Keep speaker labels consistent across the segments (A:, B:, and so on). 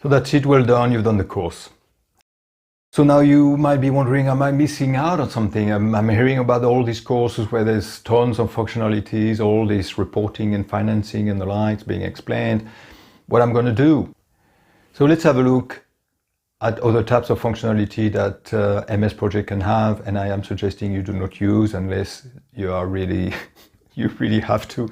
A: So that's it, well done, you've done the course. So now you might be wondering, am I missing out on something? I'm hearing about all these courses where there's tons of functionalities, all this reporting and financing and the likes being explained. What I'm going to do? So let's have a look at other types of functionality that MS Project can have, and I am suggesting you do not use unless you are really, you really have to.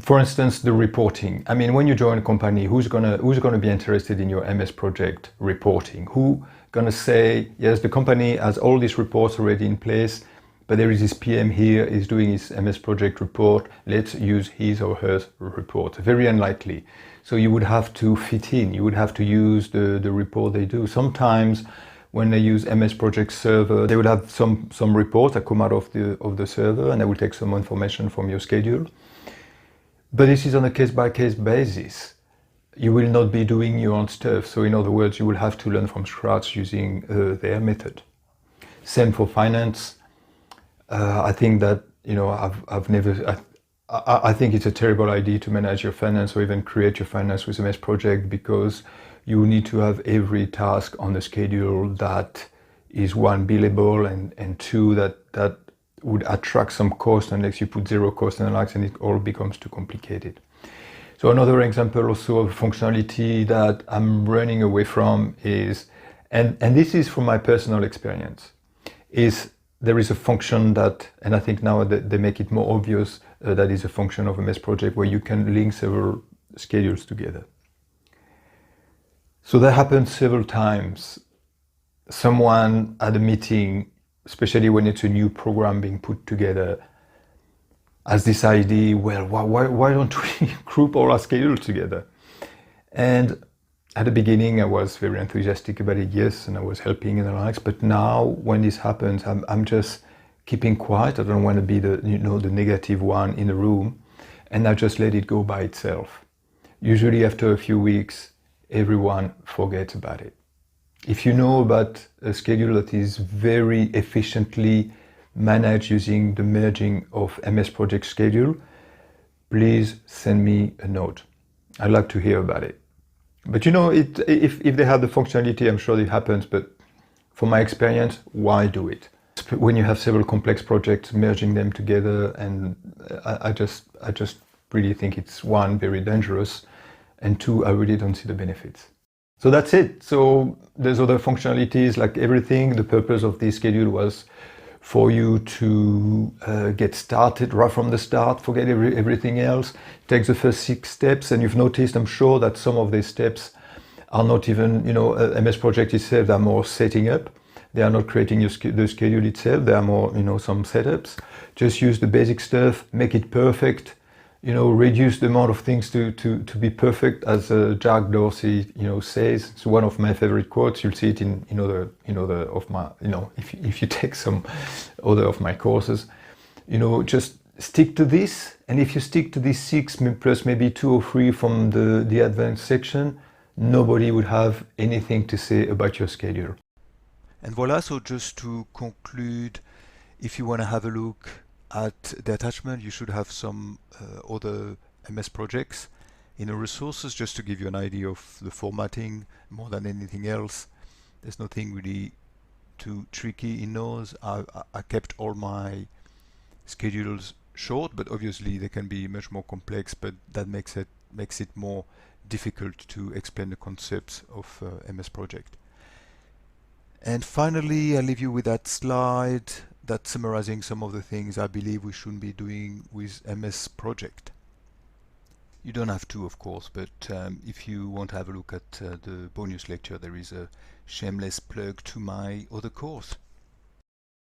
A: For instance, the reporting. I mean, when you join a company, who's gonna be interested in your MS Project reporting? Who's gonna say, yes, the company has all these reports already in place, but there is this PM here, is doing his MS Project report, let's use his or her report. Very unlikely. So you would have to fit in, you would have to use the report they do. Sometimes when they use MS Project server, they would have some reports that come out of the server, and they will take some information from your schedule. But this is on a case-by-case basis. You will not be doing your own stuff. So in other words, you will have to learn from scratch using their method. Same for finance. I think that, you know, I think it's a terrible idea to manage your finance or even create your finance with MS Project, because you need to have every task on the schedule that is one, billable, and two, that would attract some cost unless you put zero cost and the likes, and it all becomes too complicated. So another example also of functionality that I'm running away from is, and this is from my personal experience, is there is a function that, and I think now that they make it more obvious, that is a function of a MS Project where you can link several schedules together. So that happens several times. Someone at a meeting, especially when it's a new program being put together, has this idea, well, why don't we group all our schedules together? And at the beginning, I was very enthusiastic about it, yes, and I was helping and the likes. But now, when this happens, I'm just keeping quiet. I don't want to be the negative one in the room, and I just let it go by itself. Usually, after a few weeks, everyone forgets about it. If you know about a schedule that is very efficiently managed using the merging of MS Project schedule, please send me a note. I'd like to hear about it. But you know, if they have the functionality, I'm sure it happens, but from my experience, why do it? When you have several complex projects, merging them together, and I just really think it's, one, very dangerous, and two, I really don't see the benefits. So that's it. So there's other functionalities like everything. The purpose of this schedule was for you to get started right from the start, forget everything else, take the first 6 steps. And you've noticed, I'm sure, that some of these steps are not even, you know, MS Project itself, they're more setting up. They are not creating the schedule itself. They are more, you know, some setups. Just use the basic stuff, make it perfect. You know, reduce the amount of things to be perfect, as Jack Dorsey, you know, says. It's one of my favorite quotes. You'll see it in if you take some other of my courses. You know, just stick to this, and if you stick to these 6 plus maybe 2 or 3 from the advanced section, nobody would have anything to say about your schedule. And voila. So just to conclude, if you want to have a look at the attachment, you should have some other MS projects in the resources, just to give you an idea of the formatting more than anything else. There's nothing really too tricky in those. I kept all my schedules short, but obviously they can be much more complex, but that makes it more difficult to explain the concepts of MS Project. And finally, I'll leave you with that slide that's summarizing some of the things I believe we should be doing with MS Project. You don't have to, of course, but if you want to have a look at the bonus lecture, there is a shameless plug to my other course.